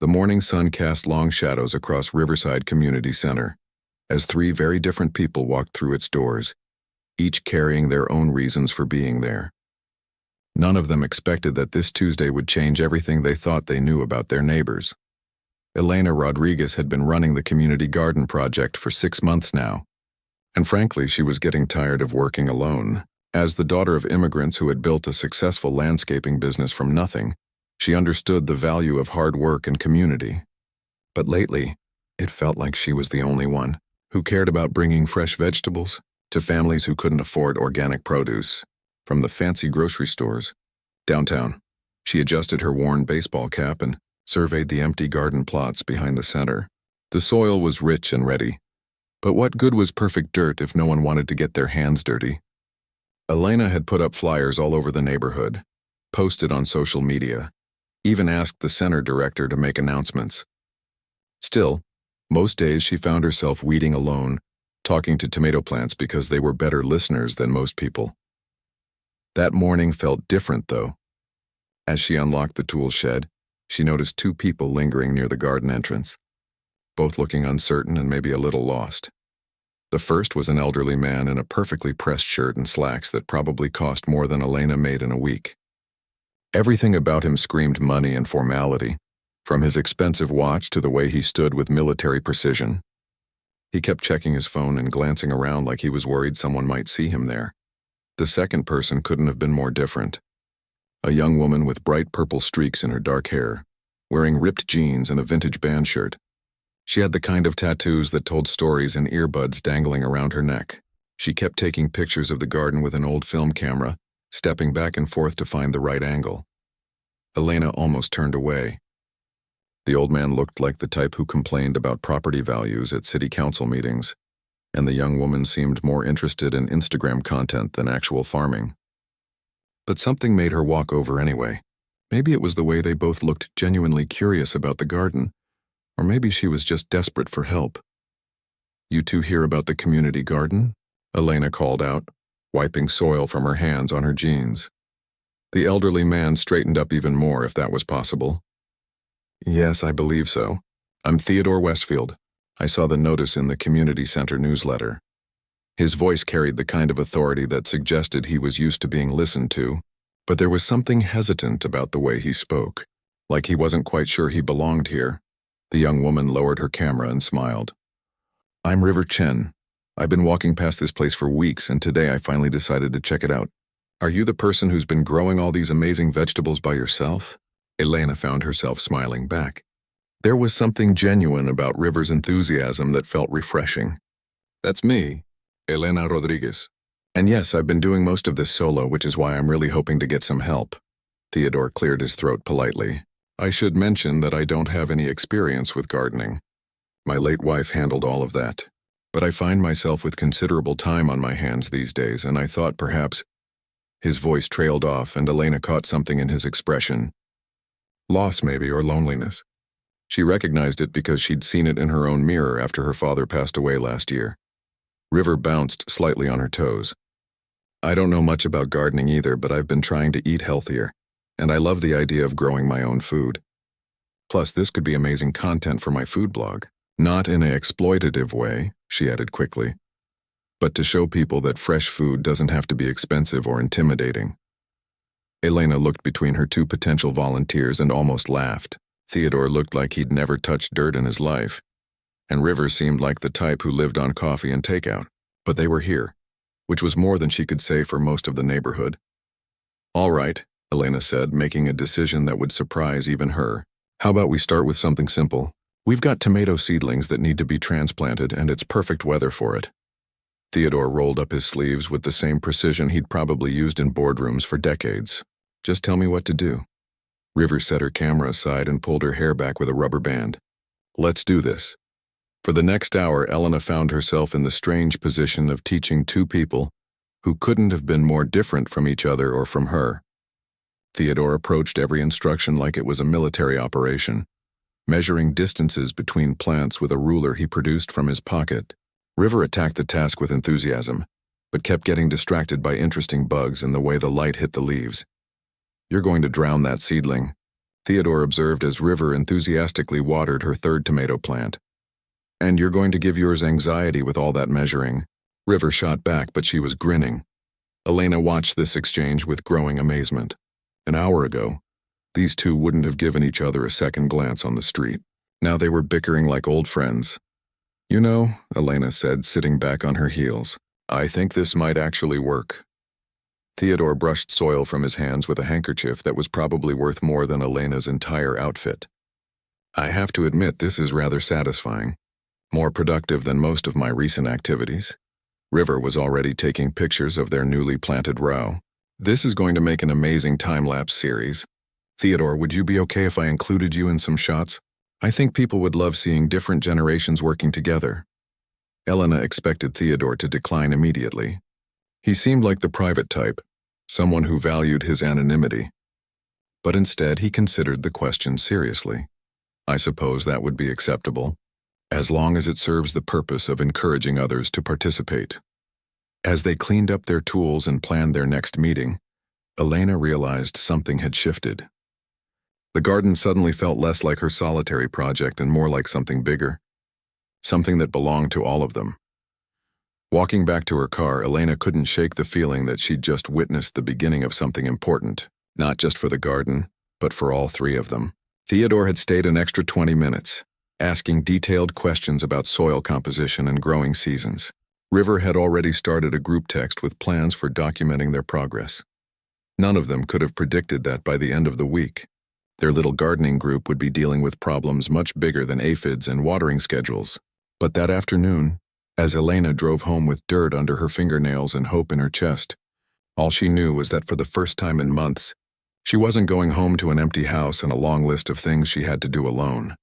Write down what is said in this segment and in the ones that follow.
The morning sun cast long shadows across Riverside Community Center, as three very different people walked through its doors, each carrying their own reasons for being there. None of them expected that this Tuesday would change everything they thought they knew about their neighbors. Elena Rodriguez had been running the community garden project for 6 months now, and frankly, she was getting tired of working alone. As the daughter of immigrants who had built a successful landscaping business from nothing, she understood the value of hard work and community. But lately, it felt like she was the only one who cared about bringing fresh vegetables to families who couldn't afford organic produce from the fancy grocery stores. Downtown, she adjusted her worn baseball cap and surveyed the empty garden plots behind the center. The soil was rich and ready, but what good was perfect dirt if no one wanted to get their hands dirty? Elena had put up flyers all over the neighborhood, posted on social media, even asked the center director to make announcements. Still, most days she found herself weeding alone, talking to tomato plants because they were better listeners than most people. That morning felt different, though. As she unlocked the tool shed, she noticed 2 people lingering near the garden entrance, both looking uncertain and maybe a little lost. The first was an elderly man in a perfectly pressed shirt and slacks that probably cost more than Elena made in a week. Everything about him screamed money and formality, from his expensive watch to the way he stood with military precision. He kept checking his phone and glancing around like he was worried someone might see him there. The second person couldn't have been more different. A young woman with bright purple streaks in her dark hair, wearing ripped jeans and a vintage band shirt. She had the kind of tattoos that told stories and earbuds dangling around her neck. She kept taking pictures of the garden with an old film camera, stepping back and forth to find the right angle. Elena almost turned away. The old man looked like the type who complained about property values at city council meetings, and the young woman seemed more interested in Instagram content than actual farming. But something made her walk over anyway. Maybe it was the way they both looked genuinely curious about the garden, or maybe she was just desperate for help. "You two hear about the community garden?" Elena called out, wiping soil from her hands on her jeans. The elderly man straightened up even more, if that was possible. "Yes, I believe so. I'm Theodore Westfield. I saw the notice in the community center newsletter." His voice carried the kind of authority that suggested he was used to being listened to, but there was something hesitant about the way he spoke, like he wasn't quite sure he belonged here. The young woman lowered her camera and smiled. "I'm River Chen. I've been walking past this place for weeks, and today I finally decided to check it out. Are you the person who's been growing all these amazing vegetables by yourself?" Elena found herself smiling back. There was something genuine about River's enthusiasm that felt refreshing. "That's me, Elena Rodriguez. And yes, I've been doing most of this solo, which is why I'm really hoping to get some help." Theodore cleared his throat politely. "I should mention that I don't have any experience with gardening. My late wife handled all of that. But I find myself with considerable time on my hands these days, and I thought perhaps—" His voice trailed off, and Elena caught something in his expression. Loss, maybe, or loneliness. She recognized it because she'd seen it in her own mirror after her father passed away last year. River bounced slightly on her toes. "I don't know much about gardening either, but I've been trying to eat healthier, and I love the idea of growing my own food. Plus, this could be amazing content for my food blog. Not in an exploitative way," she added quickly, "but to show people that fresh food doesn't have to be expensive or intimidating." Elena looked between her 2 potential volunteers and almost laughed. Theodore looked like he'd never touched dirt in his life, and River seemed like the type who lived on coffee and takeout. But they were here, which was more than she could say for most of the neighborhood. "All right," Elena said, making a decision that would surprise even her. "How about we start with something simple? We've got tomato seedlings that need to be transplanted, and it's perfect weather for it." Theodore rolled up his sleeves with the same precision he'd probably used in boardrooms for decades. "Just tell me what to do." River set her camera aside and pulled her hair back with a rubber band. "Let's do this." For the next hour, Elena found herself in the strange position of teaching 2 people who couldn't have been more different from each other or from her. Theodore approached every instruction like it was a military operation, measuring distances between plants with a ruler he produced from his pocket. River attacked the task with enthusiasm, but kept getting distracted by interesting bugs and the way the light hit the leaves. "You're going to drown that seedling," Theodore observed as River enthusiastically watered her third tomato plant. "And you're going to give yours anxiety with all that measuring?" River shot back, but she was grinning. Elena watched this exchange with growing amazement. An hour ago, these two wouldn't have given each other a second glance on the street. Now they were bickering like old friends. "You know," Elena said, sitting back on her heels, "I think this might actually work." Theodore brushed soil from his hands with a handkerchief that was probably worth more than Elena's entire outfit. "I have to admit this is rather satisfying. More productive than most of my recent activities." River was already taking pictures of their newly planted row. "This is going to make an amazing time-lapse series. Theodore, would you be okay if I included you in some shots? I think people would love seeing different generations working together." Elena expected Theodore to decline immediately. He seemed like the private type, someone who valued his anonymity. But instead he considered the question seriously. "I suppose that would be acceptable, as long as it serves the purpose of encouraging others to participate." As they cleaned up their tools and planned their next meeting, Elena realized something had shifted. The garden suddenly felt less like her solitary project and more like something bigger, something that belonged to all of them. Walking back to her car, Elena couldn't shake the feeling that she'd just witnessed the beginning of something important, not just for the garden, but for all three of them. Theodore had stayed an extra 20 minutes, asking detailed questions about soil composition and growing seasons. River had already started a group text with plans for documenting their progress. None of them could have predicted that by the end of the week, their little gardening group would be dealing with problems much bigger than aphids and watering schedules. But that afternoon, as Elena drove home with dirt under her fingernails and hope in her chest, all she knew was that for the first time in months, she wasn't going home to an empty house and a long list of things she had to do alone.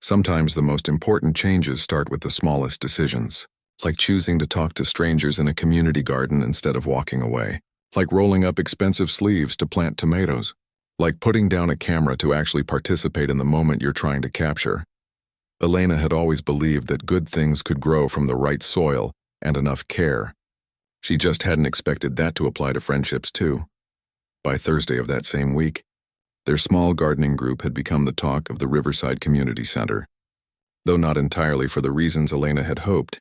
Sometimes the most important changes start with the smallest decisions, like choosing to talk to strangers in a community garden instead of walking away, like rolling up expensive sleeves to plant tomatoes, like putting down a camera to actually participate in the moment you're trying to capture. Elena had always believed that good things could grow from the right soil and enough care. She just hadn't expected that to apply to friendships too. By Thursday of that same week, their small gardening group had become the talk of the Riverside Community Center. Though not entirely for the reasons Elena had hoped,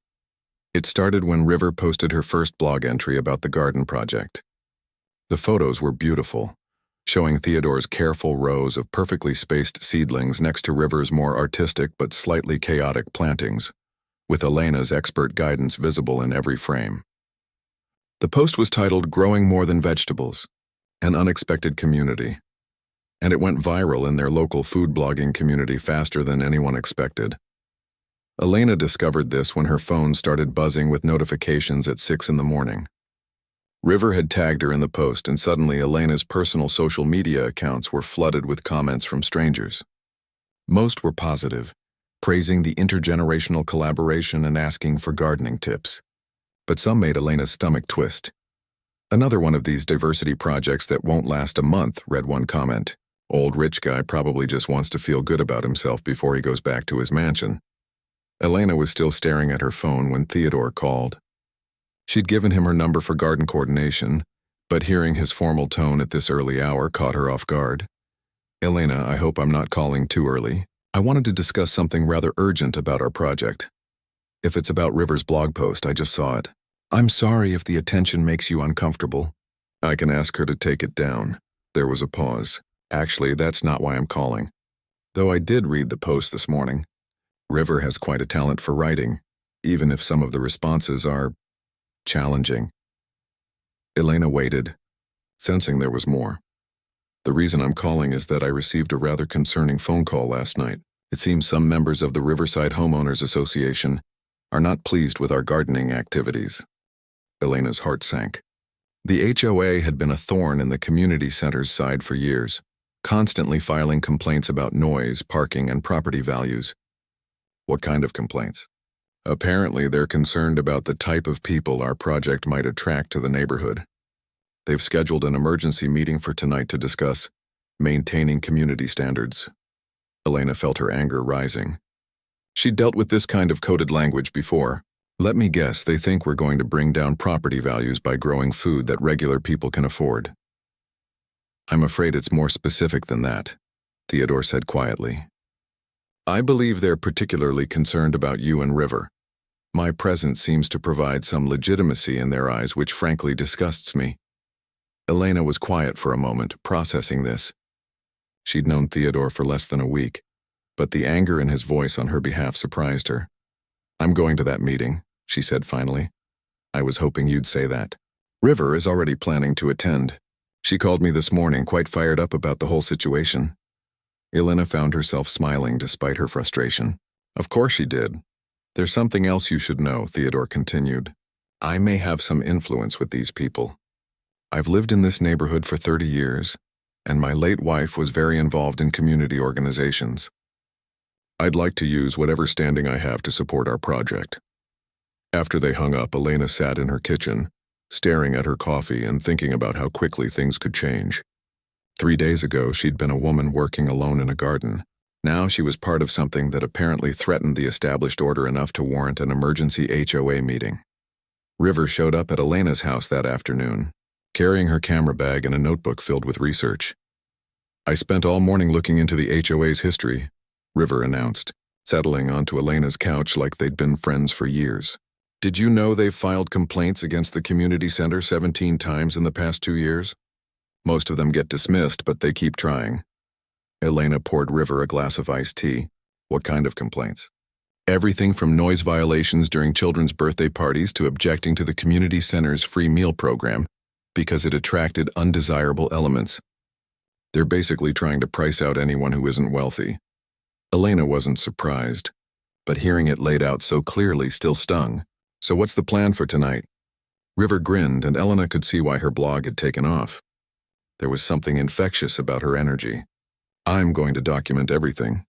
it started when River posted her first blog entry about the garden project. The photos were beautiful, showing Theodore's careful rows of perfectly spaced seedlings next to River's more artistic but slightly chaotic plantings, with Elena's expert guidance visible in every frame. The post was titled "Growing More Than Vegetables, An Unexpected Community," and it went viral in their local food blogging community faster than anyone expected. Elena discovered this when her phone started buzzing with notifications at 6 in the morning. River had tagged her in the post, and suddenly Elena's personal social media accounts were flooded with comments from strangers. Most were positive, praising the intergenerational collaboration and asking for gardening tips. But some made Elena's stomach twist. "Another one of these diversity projects that won't last a month," read one comment. "Old rich guy probably just wants to feel good about himself before he goes back to his mansion." Elena was still staring at her phone when Theodore called. She'd given him her number for garden coordination, but hearing his formal tone at this early hour caught her off guard. "Elena, I hope I'm not calling too early. I wanted to discuss something rather urgent about our project. If it's about River's blog post, I just saw it. I'm sorry if the attention makes you uncomfortable. I can ask her to take it down." There was a pause. "Actually, that's not why I'm calling. Though I did read the post this morning. River has quite a talent for writing, even if some of the responses are challenging." Elena waited, sensing there was more. "The reason I'm calling is that I received a rather concerning phone call last night. It seems some members of the Riverside Homeowners Association are not pleased with our gardening activities." Elena's heart sank. The HOA had been a thorn in the community center's side for years, constantly filing complaints about noise, parking, and property values. What kind of complaints? Apparently, they're concerned about the type of people our project might attract to the neighborhood. They've scheduled an emergency meeting for tonight to discuss maintaining community standards. Elena felt her anger rising. She'd dealt with this kind of coded language before. "Let me guess, they think we're going to bring down property values by growing food that regular people can afford." "I'm afraid it's more specific than that. Theodore said quietly. I believe they're particularly concerned about you and River. My presence seems to provide some legitimacy in their eyes, which frankly disgusts me. Elena was quiet for a moment, processing this. She'd known Theodore for less than a week, but the anger in his voice on her behalf surprised her. I'm going to that meeting, she said finally. I was hoping you'd say that. River is already planning to attend. She called me this morning, quite fired up about the whole situation. Elena found herself smiling despite her frustration. Of course she did. There's something else you should know, Theodore continued. I may have some influence with these people. I've lived in this neighborhood for 30 years, and my late wife was very involved in community organizations. I'd like to use whatever standing I have to support our project. After they hung up, Elena sat in her kitchen, staring at her coffee and thinking about how quickly things could change. 3 days ago, she'd been a woman working alone in a garden. Now she was part of something that apparently threatened the established order enough to warrant an emergency HOA meeting. River showed up at Elena's house that afternoon, carrying her camera bag and a notebook filled with research. I spent all morning looking into the HOA's history, River announced, settling onto Elena's couch like they'd been friends for years. Did you know they've filed complaints against the community center 17 times in the past 2 years? Most of them get dismissed, but they keep trying. Elena poured River a glass of iced tea. What kind of complaints? Everything from noise violations during children's birthday parties to objecting to the community center's free meal program because it attracted undesirable elements. They're basically trying to price out anyone who isn't wealthy. Elena wasn't surprised, but hearing it laid out so clearly still stung. So what's the plan for tonight? River grinned, and Elena could see why her blog had taken off. There was something infectious about her energy. I'm going to document everything.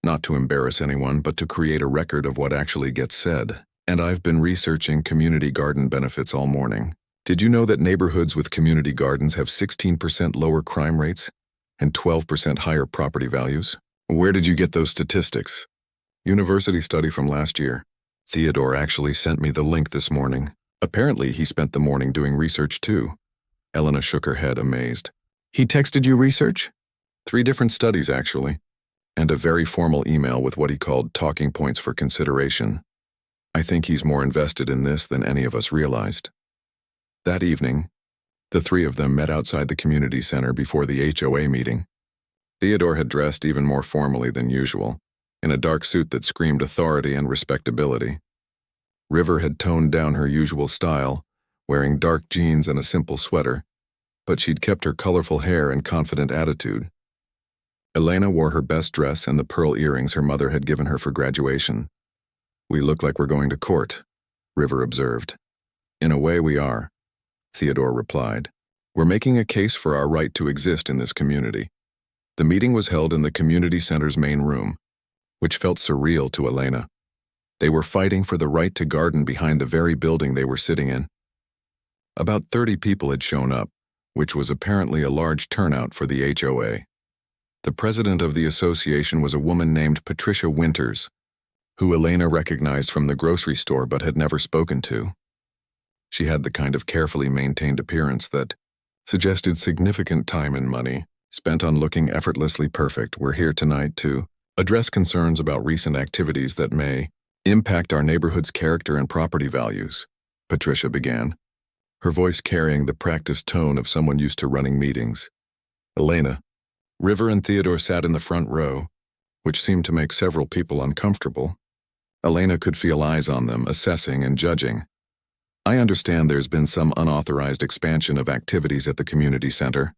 Not to embarrass anyone, but to create a record of what actually gets said. And I've been researching community garden benefits all morning. Did you know that neighborhoods with community gardens have 16% lower crime rates and 12% higher property values? Where did you get those statistics? University study from last year. Theodore actually sent me the link this morning. Apparently, he spent the morning doing research too. Elena shook her head, amazed. He texted you research? 3 different studies, actually, and a very formal email with what he called talking points for consideration. I think he's more invested in this than any of us realized. That evening, the 3 of them met outside the community center before the HOA meeting. Theodore had dressed even more formally than usual, in a dark suit that screamed authority and respectability. River had toned down her usual style, wearing dark jeans and a simple sweater, but she'd kept her colorful hair and confident attitude. Elena wore her best dress and the pearl earrings her mother had given her for graduation. We look like we're going to court, River observed. In a way we are, Theodore replied. We're making a case for our right to exist in this community. The meeting was held in the community center's main room, which felt surreal to Elena. They were fighting for the right to garden behind the very building they were sitting in. About 30 people had shown up, which was apparently a large turnout for the HOA. The president of the association was a woman named Patricia Winters, who Elena recognized from the grocery store but had never spoken to. She had the kind of carefully maintained appearance that suggested significant time and money spent on looking effortlessly perfect. We're here tonight to address concerns about recent activities that may impact our neighborhood's character and property values, Patricia began, her voice carrying the practiced tone of someone used to running meetings. Elena, River and Theodore sat in the front row, which seemed to make several people uncomfortable. Elena could feel eyes on them, assessing and judging. I understand there's been some unauthorized expansion of activities at the community center,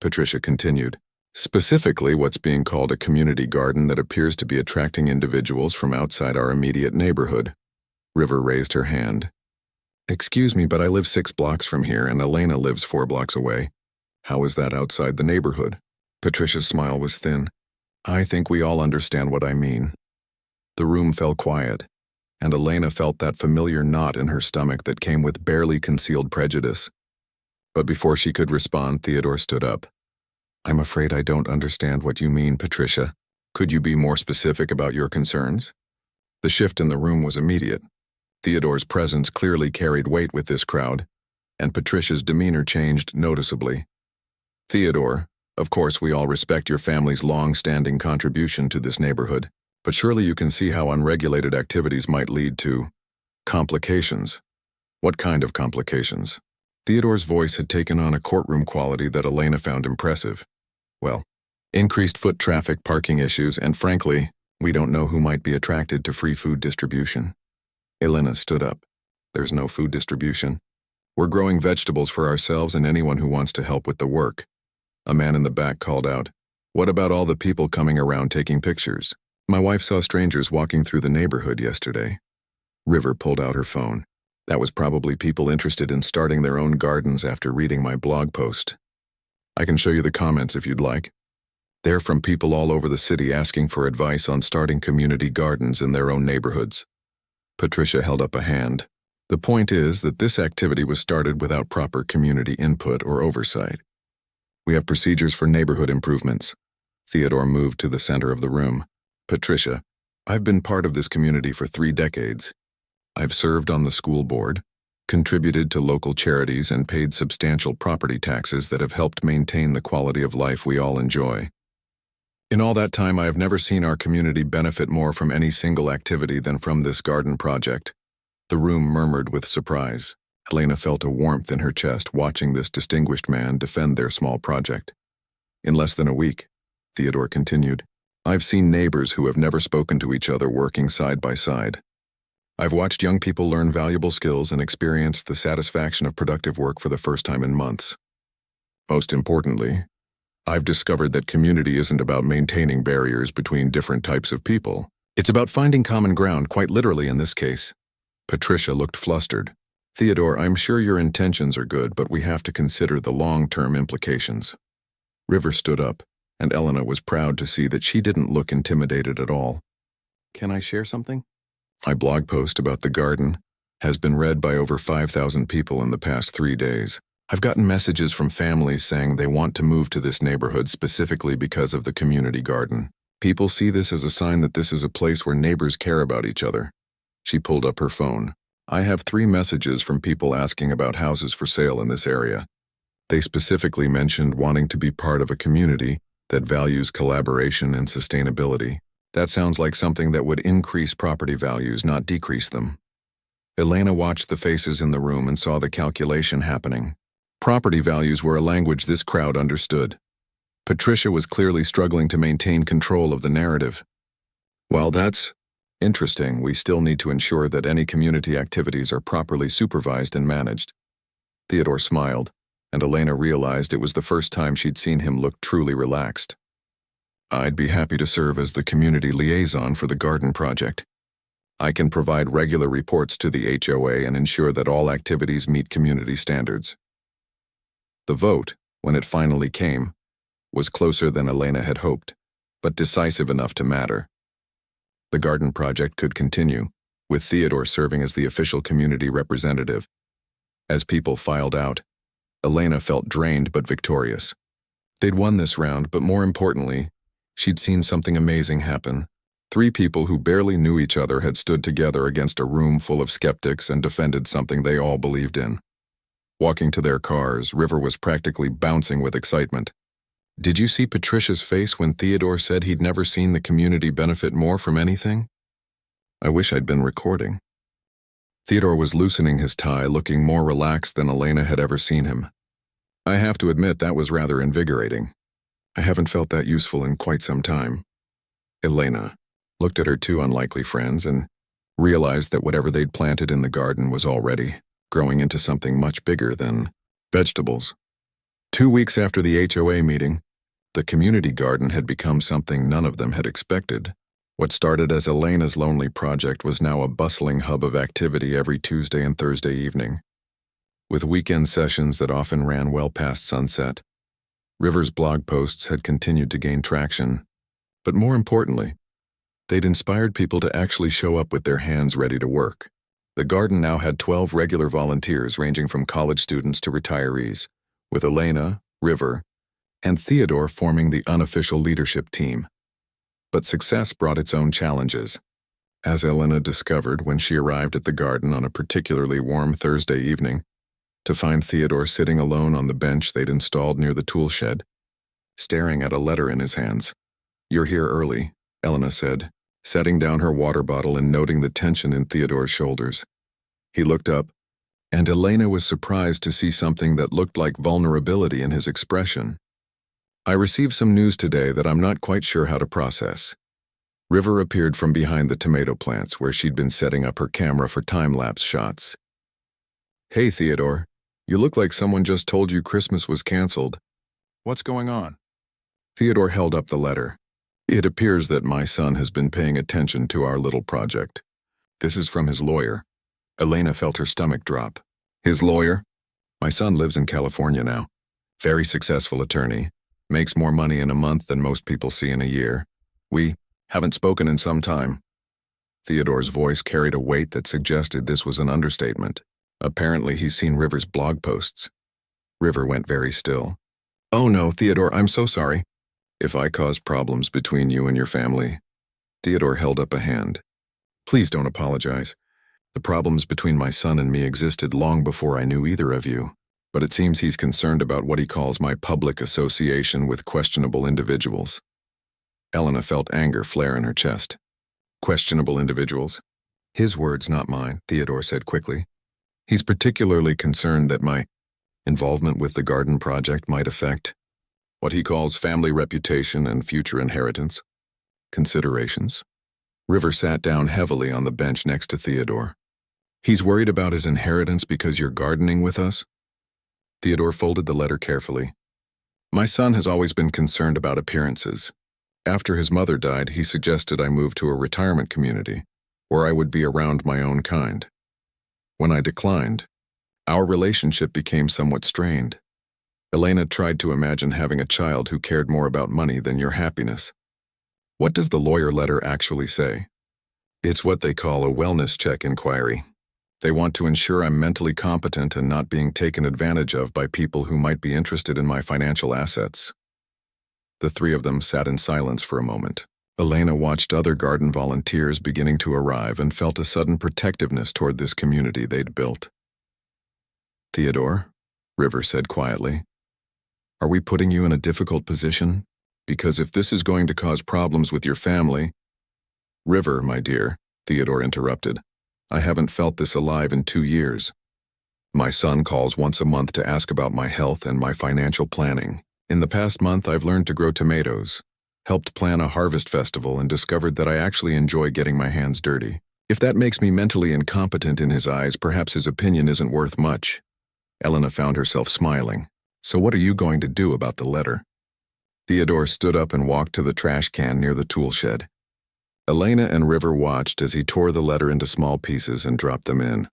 Patricia continued. Specifically, what's being called a community garden that appears to be attracting individuals from outside our immediate neighborhood. River raised her hand. Excuse me, but I live 6 blocks from here and Elena lives 4 blocks away. How is that outside the neighborhood? Patricia's smile was thin. I think we all understand what I mean. The room fell quiet, and Elena felt that familiar knot in her stomach that came with barely concealed prejudice. But before she could respond, Theodore stood up. I'm afraid I don't understand what you mean, Patricia. Could you be more specific about your concerns? The shift in the room was immediate. Theodore's presence clearly carried weight with this crowd, and Patricia's demeanor changed noticeably. Theodore, Of course, we all respect your family's long-standing contribution to this neighborhood, but surely you can see how unregulated activities might lead to complications. What kind of complications? Theodore's voice had taken on a courtroom quality that Elena found impressive. Well, increased foot traffic, parking issues, and frankly, we don't know who might be attracted to free food distribution. Elena stood up. There's no food distribution. We're growing vegetables for ourselves and anyone who wants to help with the work. A man in the back called out, "What about all the people coming around taking pictures? My wife saw strangers walking through the neighborhood yesterday." River pulled out her phone. That was probably people interested in starting their own gardens after reading my blog post. I can show you the comments if you'd like. They're from people all over the city asking for advice on starting community gardens in their own neighborhoods. Patricia held up a hand. The point is that this activity was started without proper community input or oversight. We have procedures for neighborhood improvements. Theodore moved to the center of the room. Patricia, I've been part of this community for 3 decades. I've served on the school board, contributed to local charities, and paid substantial property taxes that have helped maintain the quality of life we all enjoy. In all that time, I have never seen our community benefit more from any single activity than from this garden project. The room murmured with surprise. Elena felt a warmth in her chest watching this distinguished man defend their small project. In less than a week, Theodore continued, I've seen neighbors who have never spoken to each other working side by side. I've watched young people learn valuable skills and experience the satisfaction of productive work for the first time in months. Most importantly, I've discovered that community isn't about maintaining barriers between different types of people. It's about finding common ground, quite literally in this case. Patricia looked flustered. Theodore, I'm sure your intentions are good, but we have to consider the long-term implications. River stood up, and Elena was proud to see that she didn't look intimidated at all. Can I share something? My blog post about the garden has been read by over 5,000 people in the past 3 days. I've gotten messages from families saying they want to move to this neighborhood specifically because of the community garden. People see this as a sign that this is a place where neighbors care about each other. She pulled up her phone. I have 3 messages from people asking about houses for sale in this area. They specifically mentioned wanting to be part of a community that values collaboration and sustainability. That sounds like something that would increase property values, not decrease them. Elena watched the faces in the room and saw the calculation happening. Property values were a language this crowd understood. Patricia was clearly struggling to maintain control of the narrative. While that's interesting, we still need to ensure that any community activities are properly supervised and managed. Theodore smiled, and Elena realized it was the first time she'd seen him look truly relaxed. I'd be happy to serve as the community liaison for the garden project. I can provide regular reports to the HOA and ensure that all activities meet community standards. The vote, when it finally came, was closer than Elena had hoped, but decisive enough to matter. The garden project could continue, with Theodore serving as the official community representative. As people filed out, Elena felt drained but victorious. They'd won this round, but more importantly, she'd seen something amazing happen. 3 people who barely knew each other had stood together against a room full of skeptics and defended something they all believed in. Walking to their cars, River was practically bouncing with excitement. Did you see Patricia's face when Theodore said he'd never seen the community benefit more from anything? I wish I'd been recording. Theodore was loosening his tie, looking more relaxed than Elena had ever seen him. I have to admit that was rather invigorating. I haven't felt that useful in quite some time. Elena looked at her 2 unlikely friends and realized that whatever they'd planted in the garden was already growing into something much bigger than vegetables. 2 weeks after the HOA meeting, the community garden had become something none of them had expected. What started as Elena's lonely project was now a bustling hub of activity every Tuesday and Thursday evening. With weekend sessions that often ran well past sunset, River's blog posts had continued to gain traction. But more importantly, they'd inspired people to actually show up with their hands ready to work. The garden now had 12 regular volunteers ranging from college students to retirees, with Elena, River, and Theodore forming the unofficial leadership team. But success brought its own challenges. As Elena discovered when she arrived at the garden on a particularly warm Thursday evening, to find Theodore sitting alone on the bench they'd installed near the tool shed. staring at a letter in his hands. "You're here early," Elena said, setting down her water bottle and noting the tension in Theodore's shoulders. He looked up, and Elena was surprised to see something that looked like vulnerability in his expression. "I received some news today that I'm not quite sure how to process." River appeared from behind the tomato plants where she'd been setting up her camera for time-lapse shots. "Hey, Theodore, you look like someone just told you Christmas was canceled. What's going on?" Theodore held up the letter. "It appears that my son has been paying attention to our little project. This is from his lawyer." Elena felt her stomach drop. "His lawyer? My son lives in California now. Very successful attorney. Makes more money in a month than most people see in a year. We haven't spoken in some time." Theodore's voice carried a weight that suggested this was an understatement. Apparently he's seen River's blog posts. River went very still. "Oh no, Theodore, I'm so sorry. If I caused problems between you and your family." Theodore held up a hand. "Please don't apologize. The problems between my son and me existed long before I knew either of you, but it seems he's concerned about what he calls my public association with questionable individuals." Elena felt anger flare in her chest. "Questionable individuals?" "His words, not mine," Theodore said quickly. "He's particularly concerned that my involvement with the garden project might affect what he calls family reputation and future inheritance considerations." River sat down heavily on the bench next to Theodore. "He's worried about his inheritance because you're gardening with us?" Theodore folded the letter carefully. "My son has always been concerned about appearances. After his mother died, he suggested I move to a retirement community, where I would be around my own kind. When I declined, our relationship became somewhat strained. Elena tried to imagine having a child who cared more about money than your happiness." "What does the lawyer letter actually say?" "It's what they call a wellness check inquiry. They want to ensure I'm mentally competent and not being taken advantage of by people who might be interested in my financial assets." The three of them sat in silence for a moment. Elena watched other garden volunteers beginning to arrive and felt a sudden protectiveness toward this community they'd built. "Theodore," River said quietly, "are we putting you in a difficult position? Because if this is going to cause problems with your family—" "River, my dear," Theodore interrupted, "I haven't felt this alive in 2 years. My son calls once a month to ask about my health and my financial planning. In the past month, I've learned to grow tomatoes, helped plan a harvest festival, and discovered that I actually enjoy getting my hands dirty. If that makes me mentally incompetent in his eyes, perhaps his opinion isn't worth much." Elena found herself smiling. "So what are you going to do about the letter?" Theodore stood up and walked to the trash can near the tool shed. Elena and River watched as he tore the letter into small pieces and dropped them in.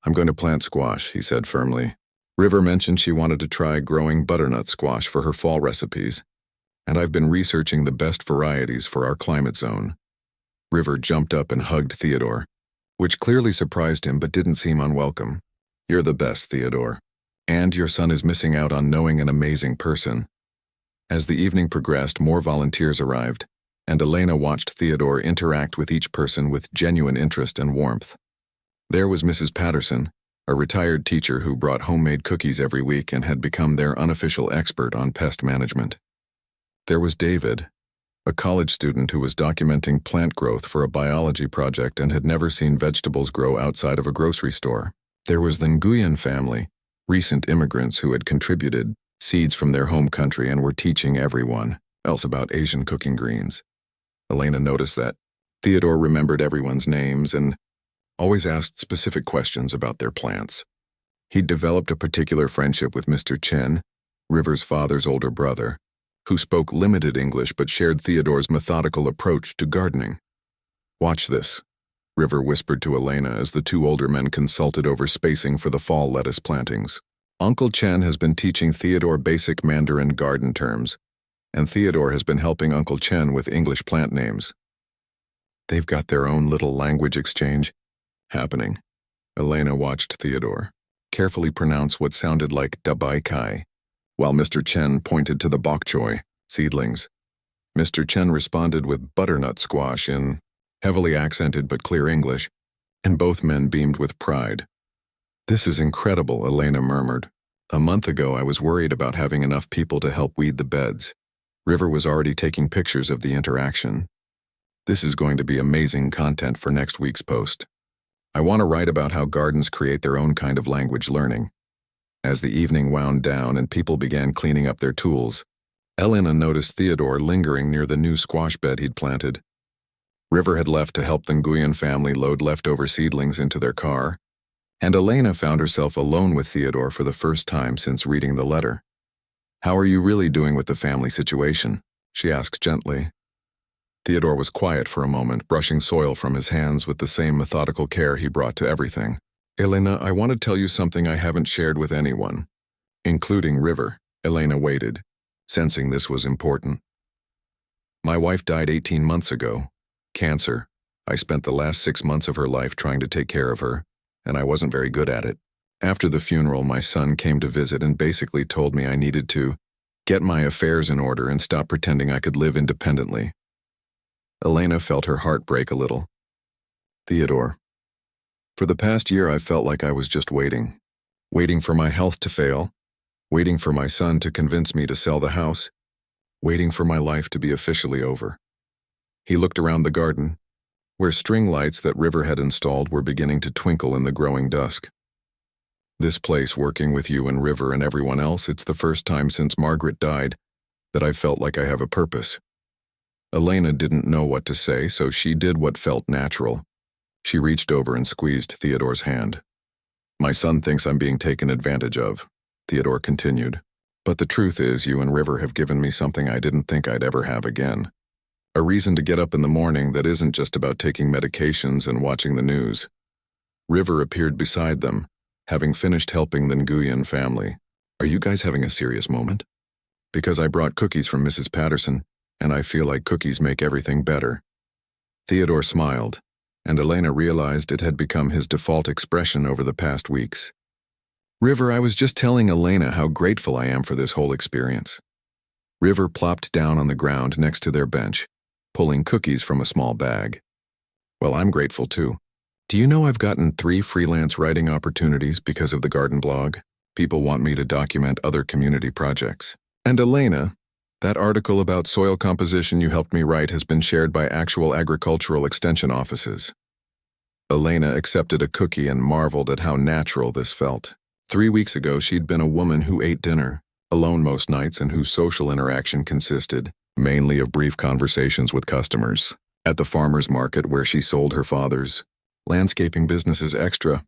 "I'm going to plant squash," he said firmly. "River mentioned she wanted to try growing butternut squash for her fall recipes, and I've been researching the best varieties for our climate zone." River jumped up and hugged Theodore, which clearly surprised him but didn't seem unwelcome. "You're the best, Theodore. And your son is missing out on knowing an amazing person." As the evening progressed, more volunteers arrived, and Elena watched Theodore interact with each person with genuine interest and warmth. There was Mrs. Patterson, a retired teacher who brought homemade cookies every week and had become their unofficial expert on pest management. There was David, a college student who was documenting plant growth for a biology project and had never seen vegetables grow outside of a grocery store. There was the Nguyen family, recent immigrants who had contributed seeds from their home country and were teaching everyone else about Asian cooking greens. Elena noticed that Theodore remembered everyone's names and always asked specific questions about their plants. He'd developed a particular friendship with Mr. Chen, River's father's older brother, who spoke limited English but shared Theodore's methodical approach to gardening. "Watch this," River whispered to Elena as the two older men consulted over spacing for the fall lettuce plantings. "Uncle Chen has been teaching Theodore basic Mandarin garden terms, and Theodore has been helping Uncle Chen with English plant names. They've got their own little language exchange happening." Elena watched Theodore carefully pronounce what sounded like dabai kai, while Mr. Chen pointed to the bok choy seedlings. Mr. Chen responded with butternut squash in heavily accented but clear English, and both men beamed with pride. "This is incredible," Elena murmured. "A month ago I was worried about having enough people to help weed the beds. River was already taking pictures of the interaction. This is going to be amazing content for next week's post. I want to write about how gardens create their own kind of language learning. As the evening wound down and people began cleaning up their tools, Elena noticed Theodore lingering near the new squash bed he'd planted. River had left to help the Nguyen family load leftover seedlings into their car, and Elena found herself alone with Theodore for the first time since reading the letter. "How are you really doing with the family situation?" she asked gently. Theodore was quiet for a moment, brushing soil from his hands with the same methodical care he brought to everything. "Elena, I want to tell you something I haven't shared with anyone, including River." Elena waited, sensing this was important. "My wife died 18 months ago. Cancer. I spent the last 6 months of her life trying to take care of her, and I wasn't very good at it. After the funeral, my son came to visit and basically told me I needed to get my affairs in order and stop pretending I could live independently." Elena felt her heart break a little. "Theodore, for the past year I felt like I was just waiting for my health to fail, waiting for my son to convince me to sell the house, waiting for my life to be officially over." He looked around the garden, where string lights that River had installed were beginning to twinkle in the growing dusk. "This place, working with you and River and everyone else, it's the first time since Margaret died that I felt like I have a purpose." Elena didn't know what to say, so she did what felt natural. She reached over and squeezed Theodore's hand. "My son thinks I'm being taken advantage of," Theodore continued. "But the truth is, you and River have given me something I didn't think I'd ever have again. A reason to get up in the morning that isn't just about taking medications and watching the news." River appeared beside them, having finished helping the Nguyen family. "Are you guys having a serious moment?" "Because I brought cookies from Mrs. Patterson, and I feel like cookies make everything better." Theodore smiled, and Elena realized it had become his default expression over the past weeks. "River, I was just telling Elena how grateful I am for this whole experience." River plopped down on the ground next to their bench, pulling cookies from a small bag. "Well, I'm grateful too. Do you know I've gotten 3 freelance writing opportunities because of the garden blog? People want me to document other community projects. And Elena, that article about soil composition you helped me write has been shared by actual agricultural extension offices." Elena accepted a cookie and marveled at how natural this felt. 3 weeks ago, she'd been a woman who ate dinner alone most nights and whose social interaction consisted mainly of brief conversations with customers. At the farmer's market where she sold her father's landscaping business's extra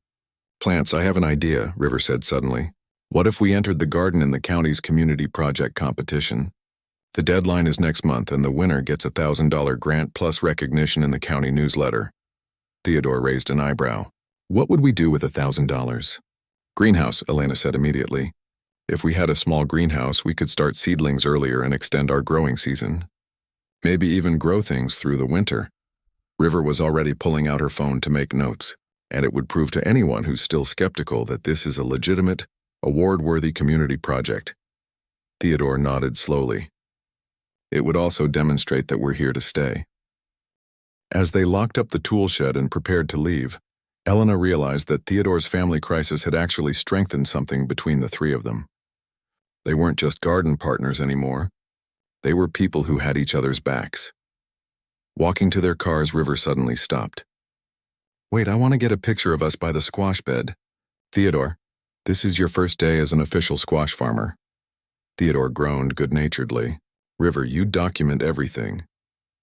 plants. "I have an idea," River said suddenly. "What if we entered the garden in the county's community project competition? The deadline is next month and the winner gets a $1,000 grant plus recognition in the county newsletter." Theodore raised an eyebrow. "What would we do with $1,000? "Greenhouse," Elena said immediately. "If we had a small greenhouse, we could start seedlings earlier and extend our growing season. Maybe even grow things through the winter." River was already pulling out her phone to make notes, and it would prove to anyone who's still skeptical that this is a legitimate, award-worthy community project. Theodore nodded slowly. "It would also demonstrate that we're here to stay." As they locked up the tool shed and prepared to leave, Elena realized that Theodore's family crisis had actually strengthened something between the 3 of them. They weren't just garden partners anymore. They were people who had each other's backs. Walking to their cars, River suddenly stopped. "Wait, I want to get a picture of us by the squash bed. Theodore, this is your first day as an official squash farmer." Theodore groaned good-naturedly. "River, you document everything."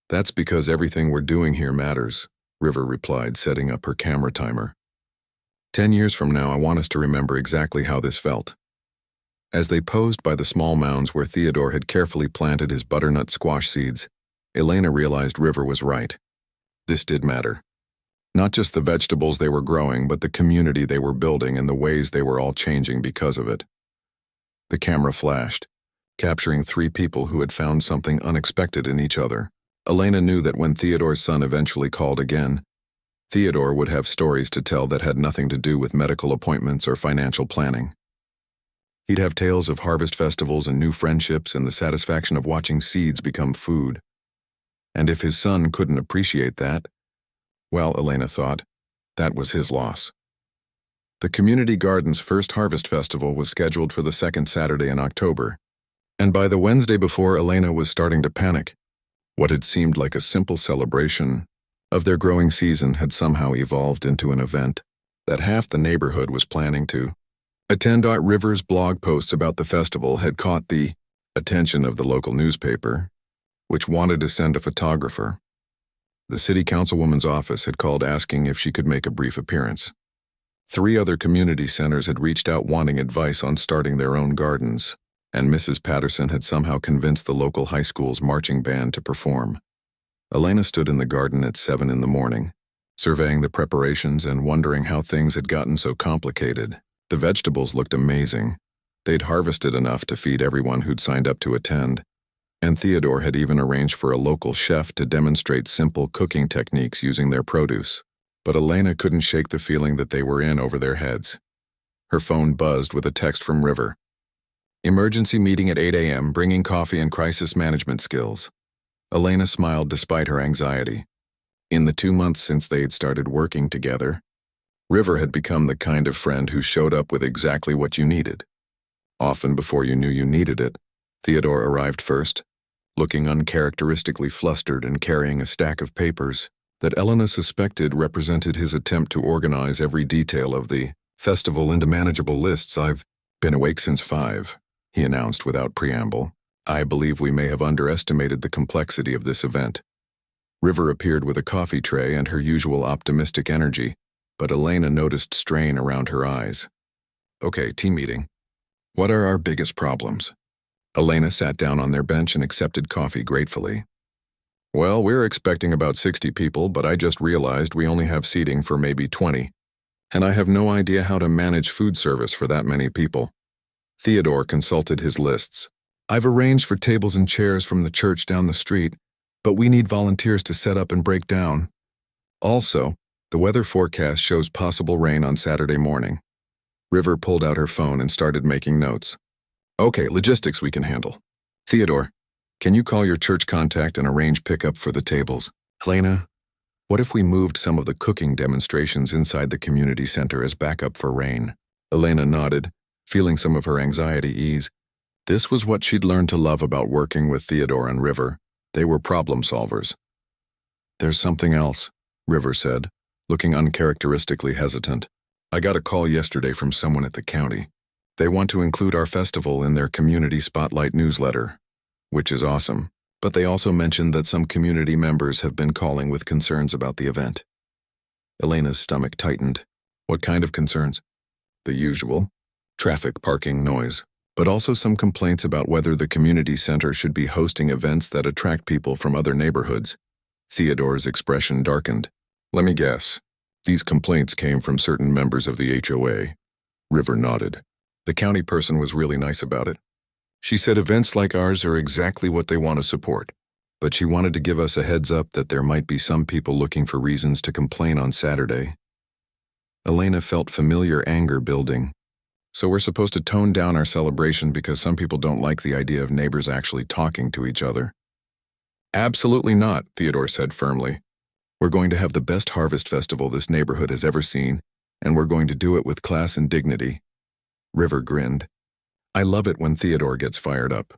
"That's because everything we're doing here matters," River replied, setting up her camera timer. 10 years from now, I want us to remember exactly how this felt." As they posed by the small mounds where Theodore had carefully planted his butternut squash seeds, Elena realized River was right. This did matter. Not just the vegetables they were growing, but the community they were building and the ways they were all changing because of it. The camera flashed, capturing 3 people who had found something unexpected in each other. Elena knew that when Theodore's son eventually called again, Theodore would have stories to tell that had nothing to do with medical appointments or financial planning. He'd have tales of harvest festivals and new friendships and the satisfaction of watching seeds become food. And if his son couldn't appreciate that, well, Elena thought, that was his loss. The community garden's first harvest festival was scheduled for the 2nd Saturday in October, And by the Wednesday before, Elena was starting to panic. What had seemed like a simple celebration of their growing season had somehow evolved into an event that half the neighborhood was planning to attend. River's blog posts about the festival had caught the attention of the local newspaper, which wanted to send a photographer. The city councilwoman's office had called asking if she could make a brief appearance. 3 other community centers had reached out wanting advice on starting their own gardens, and Mrs. Patterson had somehow convinced the local high school's marching band to perform. Elena stood in the garden at 7 in the morning, surveying the preparations and wondering how things had gotten so complicated. The vegetables looked amazing. They'd harvested enough to feed everyone who'd signed up to attend, and Theodore had even arranged for a local chef to demonstrate simple cooking techniques using their produce. But Elena couldn't shake the feeling that they were in over their heads. Her phone buzzed with a text from River. Emergency meeting at 8 a.m., bringing coffee and crisis management skills. Elena smiled despite her anxiety. In the 2 months since they had started working together, River had become the kind of friend who showed up with exactly what you needed. Often before you knew you needed it, Theodore arrived first, looking uncharacteristically flustered and carrying a stack of papers that Elena suspected represented his attempt to organize every detail of the festival into manageable lists. "I've been awake since 5, he announced without preamble. "I believe we may have underestimated the complexity of this event." River appeared with a coffee tray and her usual optimistic energy, but Elena noticed strain around her eyes. "Okay, team meeting. What are our biggest problems?" Elena sat down on their bench and accepted coffee gratefully. "Well, we're expecting about 60 people, but I just realized we only have seating for maybe 20, and I have no idea how to manage food service for that many people." Theodore consulted his lists. "I've arranged for tables and chairs from the church down the street, but we need volunteers to set up and break down. Also, the weather forecast shows possible rain on Saturday morning." River pulled out her phone and started making notes. "Okay, logistics we can handle. Theodore, can you call your church contact and arrange pickup for the tables? Elena, what if we moved some of the cooking demonstrations inside the community center as backup for rain?" Elena nodded, feeling some of her anxiety ease. This was what she'd learned to love about working with Theodore and River. They were problem solvers. "There's something else," River said, looking uncharacteristically hesitant. "I got a call yesterday from someone at the county. They want to include our festival in their community spotlight newsletter, which is awesome, but they also mentioned that some community members have been calling with concerns about the event." Elena's stomach tightened. "What kind of concerns?" "The usual. Traffic, parking, noise, but also some complaints about whether the community center should be hosting events that attract people from other neighborhoods." Theodore's expression darkened. "Let me guess. These complaints came from certain members of the HOA. River nodded. The county person was really nice about it. She said events like ours are exactly what they want to support, but she wanted to give us a heads up that there might be some people looking for reasons to complain on Saturday. Elena felt familiar anger building. "So we're supposed to tone down our celebration because some people don't like the idea of neighbors actually talking to each other?" "Absolutely not," Theodore said firmly. "We're going to have the best harvest festival this neighborhood has ever seen, and we're going to do it with class and dignity." River grinned. "I love it when Theodore gets fired up.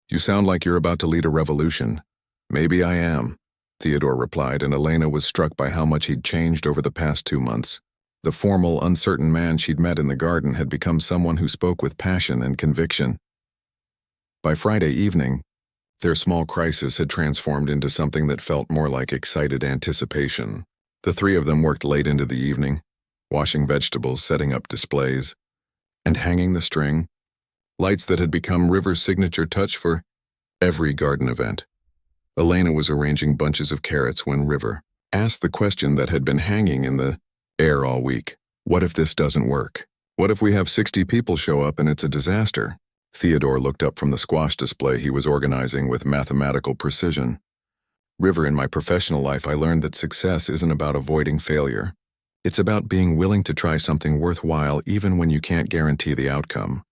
You sound like you're about to lead a revolution." "Maybe I am," Theodore replied, and Elena was struck by how much he'd changed over the past 2 months. The formal, uncertain man she'd met in the garden had become someone who spoke with passion and conviction. By Friday evening, their small crisis had transformed into something that felt more like excited anticipation. The 3 of them worked late into the evening, washing vegetables, setting up displays, and hanging the string, lights that had become River's signature touch for every garden event. Elena was arranging bunches of carrots when River asked the question that had been hanging in the air all week. "What if this doesn't work? What if we have 60 people show up and it's a disaster?" Theodore looked up from the squash display he was organizing with mathematical precision. "River, in my professional life I learned that success isn't about avoiding failure. It's about being willing to try something worthwhile even when you can't guarantee the outcome."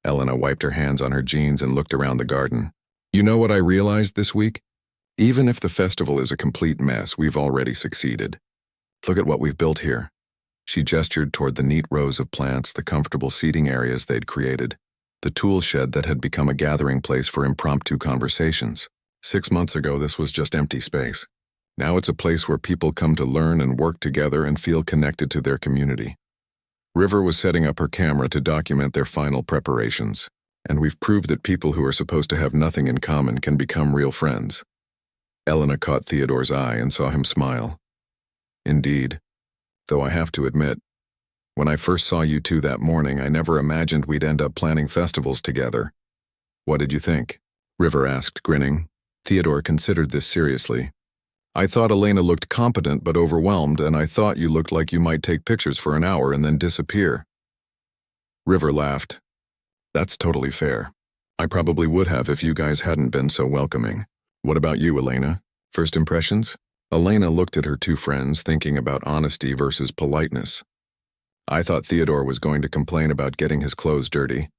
Elena wiped her hands on her jeans and looked around the garden. "You know what I realized this week? Even if the festival is a complete mess, we've already succeeded. Look at what we've built here." She gestured toward the neat rows of plants, the comfortable seating areas they'd created. the tool shed that had become a gathering place for impromptu conversations. 6 months ago, this was just empty space. Now it's a place where people come to learn and work together and feel connected to their community. River was setting up her camera to document their final preparations, and we've proved that people who are supposed to have nothing in common can become real friends. Elena caught Theodore's eye and saw him smile. Indeed, though I have to admit, when I first saw you two that morning, I never imagined we'd end up planning festivals together. What did you think? River asked, grinning. Theodore considered this seriously. I thought Elena looked competent but overwhelmed, and I thought you looked like you might take pictures for an hour and then disappear. River laughed. That's totally fair. I probably would have if you guys hadn't been so welcoming. What about you, Elena? First impressions? Elena looked at her two friends, thinking about honesty versus politeness. I thought Theodore was going to complain about getting his clothes dirty,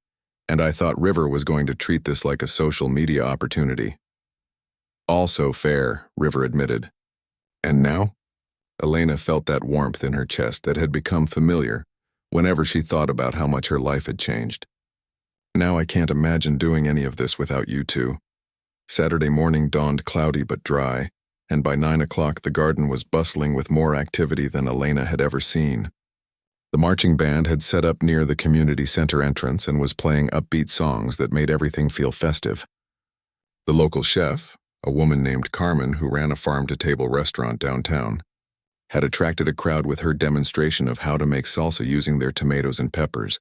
and I thought River was going to treat this like a social media opportunity. Also fair, River admitted. And now? Elena felt that warmth in her chest that had become familiar whenever she thought about how much her life had changed. Now I can't imagine doing any of this without you two. Saturday morning dawned cloudy but dry, and by 9 o'clock the garden was bustling with more activity than Elena had ever seen. The marching band had set up near the community center entrance and was playing upbeat songs that made everything feel festive. The local chef, a woman named Carmen who ran a farm-to-table restaurant downtown, had attracted a crowd with her demonstration of how to make salsa using their tomatoes and peppers.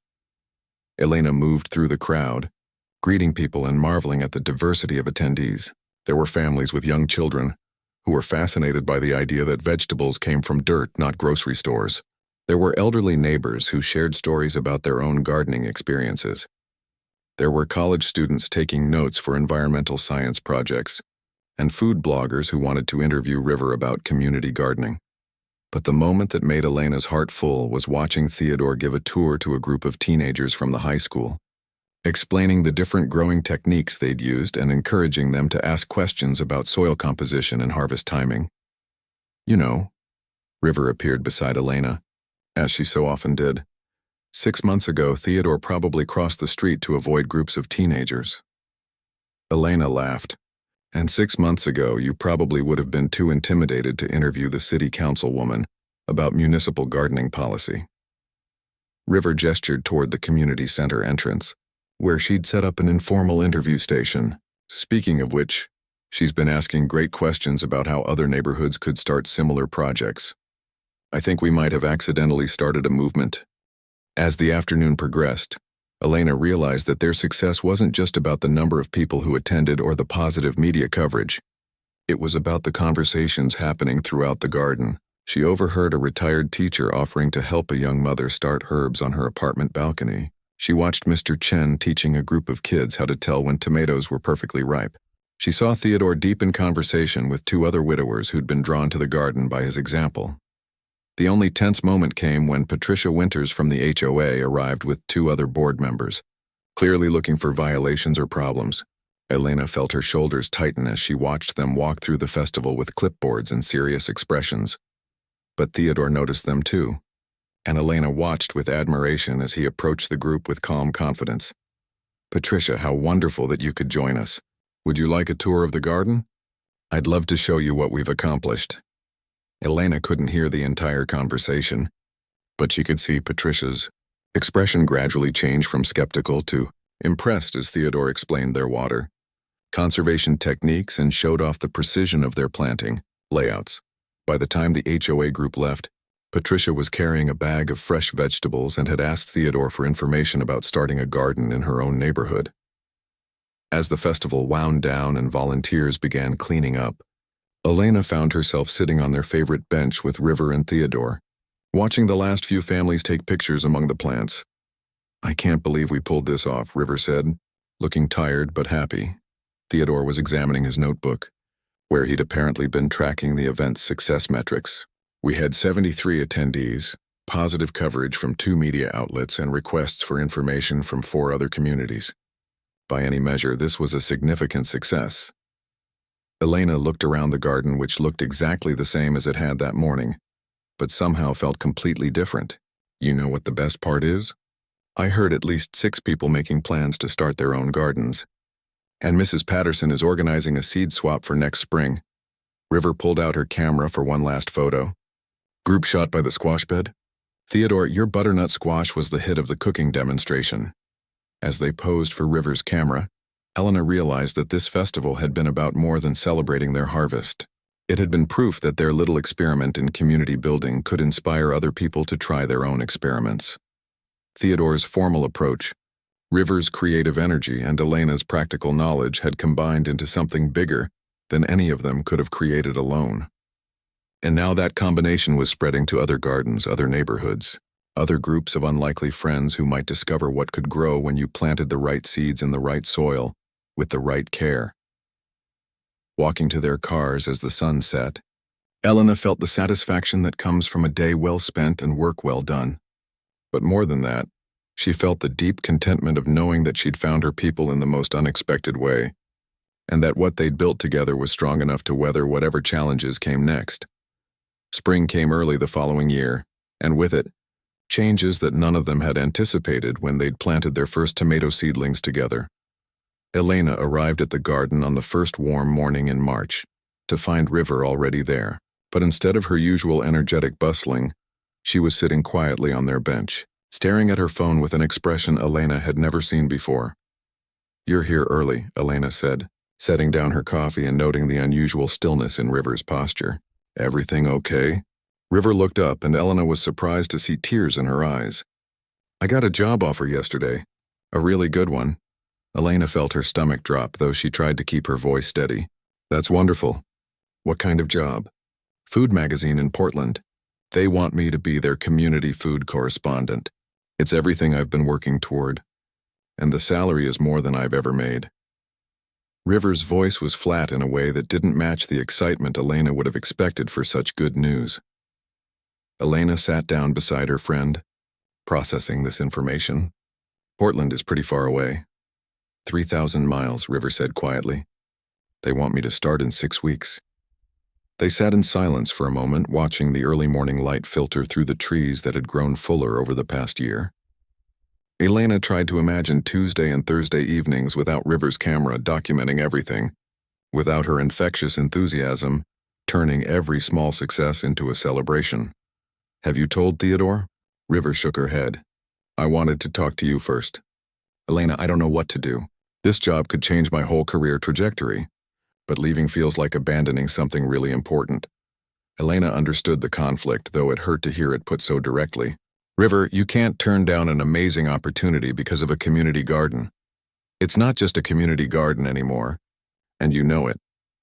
Elena moved through the crowd, greeting people and marveling at the diversity of attendees. There were families with young children who were fascinated by the idea that vegetables came from dirt, not grocery stores. There were elderly neighbors who shared stories about their own gardening experiences. There were college students taking notes for environmental science projects, and food bloggers who wanted to interview River about community gardening. But the moment that made Elena's heart full was watching Theodore give a tour to a group of teenagers from the high school, explaining the different growing techniques they'd used and encouraging them to ask questions about soil composition and harvest timing. You know, River appeared beside Elena, as she so often did. 6 months ago, Theodore probably crossed the street to avoid groups of teenagers. Elena laughed. And 6 months ago, you probably would have been too intimidated to interview the city councilwoman about municipal gardening policy. River gestured toward the community center entrance, where she'd set up an informal interview station. Speaking of which, she's been asking great questions about how other neighborhoods could start similar projects. I think we might have accidentally started a movement. As the afternoon progressed, Elena realized that their success wasn't just about the number of people who attended or the positive media coverage. It was about the conversations happening throughout the garden. She overheard a retired teacher offering to help a young mother start herbs on her apartment balcony. She watched Mr. Chen teaching a group of kids how to tell when tomatoes were perfectly ripe. She saw Theodore deep in conversation with 2 other widowers who'd been drawn to the garden by his example. The only tense moment came when Patricia Winters from the HOA arrived with 2 other board members, clearly looking for violations or problems. Elena felt her shoulders tighten as she watched them walk through the festival with clipboards and serious expressions. But Theodore noticed them too, and Elena watched with admiration as he approached the group with calm confidence. Patricia, how wonderful that you could join us. Would you like a tour of the garden? I'd love to show you what we've accomplished. Elena couldn't hear the entire conversation, but she could see Patricia's expression gradually change from skeptical to impressed as Theodore explained their water conservation techniques and showed off the precision of their planting layouts. By the time the HOA group left, Patricia was carrying a bag of fresh vegetables and had asked Theodore for information about starting a garden in her own neighborhood. As the festival wound down and volunteers began cleaning up, Elena found herself sitting on their favorite bench with River and Theodore, watching the last few families take pictures among the plants. I can't believe we pulled this off, River said, looking tired but happy. Theodore was examining his notebook, where he'd apparently been tracking the event's success metrics. We had 73 attendees, positive coverage from 2 media outlets, and requests for information from 4 other communities. By any measure, this was a significant success. Elena looked around the garden, which looked exactly the same as it had that morning, but somehow felt completely different. You know what the best part is? I heard at least 6 people making plans to start their own gardens. And Mrs. Patterson is organizing a seed swap for next spring. River pulled out her camera for one last photo. Group shot by the squash bed? Theodore, your butternut squash was the hit of the cooking demonstration. As they posed for River's camera, Elena realized that this festival had been about more than celebrating their harvest. It had been proof that their little experiment in community building could inspire other people to try their own experiments. Theodore's formal approach, River's creative energy, and Elena's practical knowledge had combined into something bigger than any of them could have created alone. And now that combination was spreading to other gardens, other neighborhoods, other groups of unlikely friends who might discover what could grow when you planted the right seeds in the right soil, with the right care. Walking to their cars as the sun set, Elena felt the satisfaction that comes from a day well spent and work well done. But more than that, she felt the deep contentment of knowing that she'd found her people in the most unexpected way, and that what they'd built together was strong enough to weather whatever challenges came next. Spring came early the following year, and with it, changes that none of them had anticipated when they'd planted their first tomato seedlings together. Elena arrived at the garden on the first warm morning in March, to find River already there, but instead of her usual energetic bustling, she was sitting quietly on their bench, staring at her phone with an expression Elena had never seen before. "You're here early," Elena said, setting down her coffee and noting the unusual stillness in River's posture. "Everything okay?" River looked up, and Elena was surprised to see tears in her eyes. "I got a job offer yesterday. A really good one." Elena felt her stomach drop, though she tried to keep her voice steady. "That's wonderful. What kind of job?" "Food magazine in Portland. They want me to be their community food correspondent. It's everything I've been working toward. And the salary is more than I've ever made." River's voice was flat in a way that didn't match the excitement Elena would have expected for such good news. Elena sat down beside her friend, processing this information. "Portland is pretty far away." 3,000 miles, River said quietly. "They want me to start in 6 weeks." They sat in silence for a moment, watching the early morning light filter through the trees that had grown fuller over the past year. Elena tried to imagine Tuesday and Thursday evenings without River's camera documenting everything, without her infectious enthusiasm turning every small success into a celebration. "Have you told Theodore?" River shook her head. "I wanted to talk to you first. Elena, I don't know what to do. This job could change my whole career trajectory, but leaving feels like abandoning something really important." Elena understood the conflict, though it hurt to hear it put so directly. "River, you can't turn down an amazing opportunity because of a community garden. It's not just a community garden anymore, and you know it."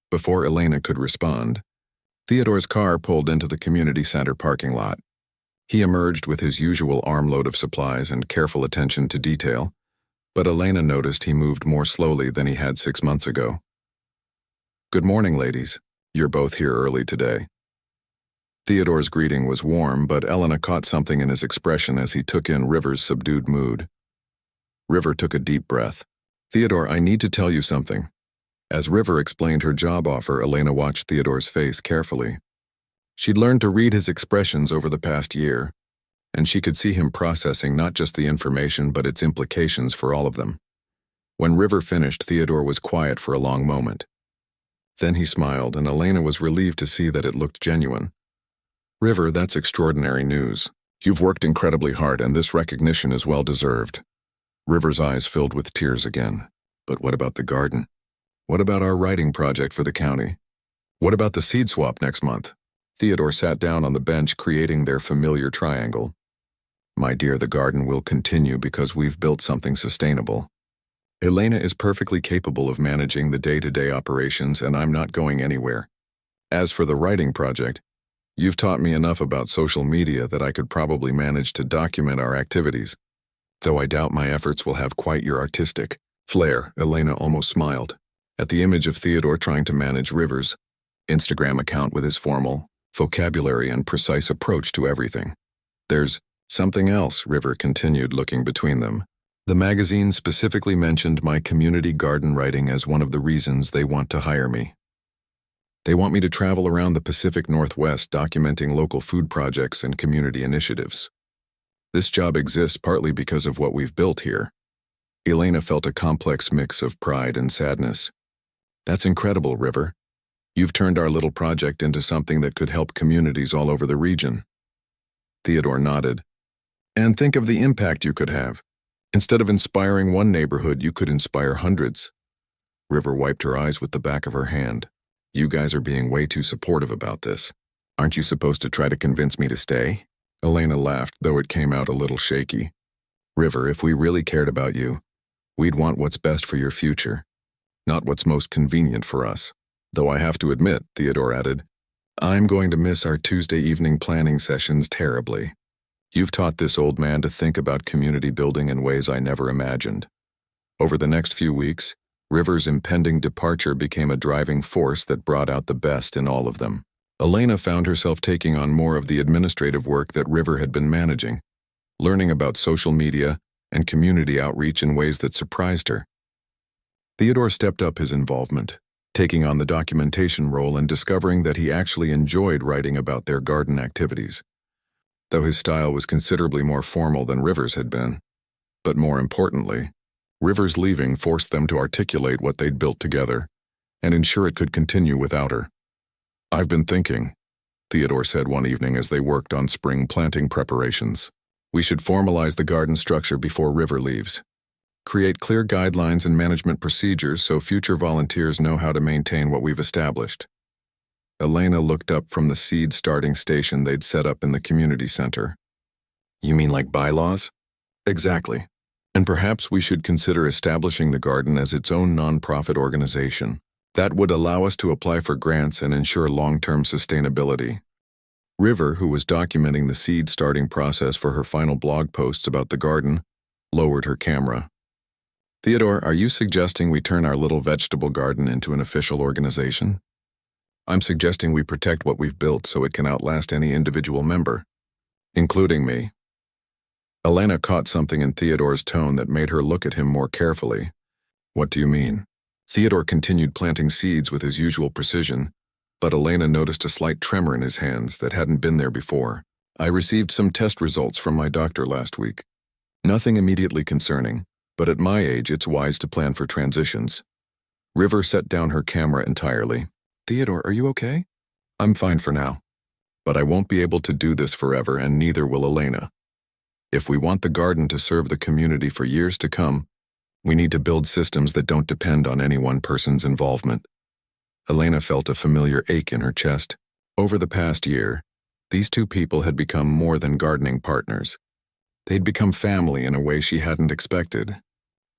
Before Elena could respond, Theodore's car pulled into the community center parking lot. He emerged with his usual armload of supplies and careful attention to detail, but Elena noticed he moved more slowly than he had 6 months ago. "Good morning, ladies. You're both here early today." Theodore's greeting was warm, but Elena caught something in his expression as he took in River's subdued mood. River took a deep breath. "Theodore, I need to tell you something." As River explained her job offer, Elena watched Theodore's face carefully. She'd learned to read his expressions over the past year, and she could see him processing not just the information but its implications for all of them. When River finished, Theodore was quiet for a long moment. Then he smiled, and Elena was relieved to see that it looked genuine. "River, that's extraordinary news. You've worked incredibly hard, and this recognition is well-deserved." River's eyes filled with tears again. "But what about the garden? What about our writing project for the county? What about the seed swap next month?" Theodore sat down on the bench, creating their familiar triangle. "My dear, the garden will continue because we've built something sustainable. Elena is perfectly capable of managing the day-to-day operations, and I'm not going anywhere. As for the writing project, you've taught me enough about social media that I could probably manage to document our activities, though I doubt my efforts will have quite your artistic flair." Elena almost smiled at the image of Theodore trying to manage River's Instagram account with his formal vocabulary and precise approach to everything. "There's something else," River continued, looking between them. "The magazine specifically mentioned my community garden writing as one of the reasons they want to hire me. They want me to travel around the Pacific Northwest documenting local food projects and community initiatives." This job exists partly because of what we've built here. Elena felt a complex mix of pride and sadness. That's incredible, River. You've turned our little project into something that could help communities all over the region. Theodore nodded. And think of the impact you could have. Instead of inspiring one neighborhood, you could inspire hundreds. River wiped her eyes with the back of her hand. You guys are being way too supportive about this. Aren't you supposed to try to convince me to stay? Elena laughed, though it came out a little shaky. River, if we really cared about you, we'd want what's best for your future, not what's most convenient for us. Though I have to admit, Theodore added, I'm going to miss our Tuesday evening planning sessions terribly. You've taught this old man to think about community building in ways I never imagined. Over the next few weeks, River's impending departure became a driving force that brought out the best in all of them. Elena found herself taking on more of the administrative work that River had been managing, learning about social media and community outreach in ways that surprised her. Theodore stepped up his involvement, taking on the documentation role and discovering that he actually enjoyed writing about their garden activities, though his style was considerably more formal than River's had been. But more importantly, River's leaving forced them to articulate what they'd built together and ensure it could continue without her. I've been thinking, Theodore said one evening as they worked on spring planting preparations. We should formalize the garden structure before River leaves. Create clear guidelines and management procedures so future volunteers know how to maintain what we've established. Elena looked up from the seed starting station they'd set up in the community center. You mean like bylaws? Exactly. And perhaps we should consider establishing the garden as its own nonprofit organization. That would allow us to apply for grants and ensure long-term sustainability. River, who was documenting the seed starting process for her final blog posts about the garden, lowered her camera. Theodore, are you suggesting we turn our little vegetable garden into an official organization? I'm suggesting we protect what we've built so it can outlast any individual member, including me. Elena caught something in Theodore's tone that made her look at him more carefully. What do you mean? Theodore continued planting seeds with his usual precision, but Elena noticed a slight tremor in his hands that hadn't been there before. I received some test results from my doctor last week. Nothing immediately concerning, but at my age it's wise to plan for transitions. River set down her camera entirely. Theodore, are you okay? I'm fine for now. But I won't be able to do this forever, and neither will Elena. If we want the garden to serve the community for years to come, we need to build systems that don't depend on any one person's involvement. Elena felt a familiar ache in her chest. Over the past year, these two people had become more than gardening partners. They'd become family in a way she hadn't expected.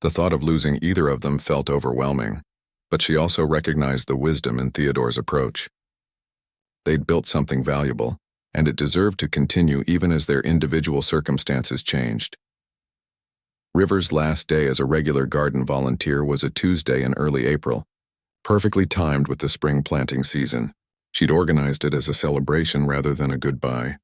The thought of losing either of them felt overwhelming, but she also recognized the wisdom in Theodore's approach. They'd built something valuable, and it deserved to continue even as their individual circumstances changed. River's last day as a regular garden volunteer was a Tuesday in early April, perfectly timed with the spring planting season. She'd organized it as a celebration rather than a goodbye,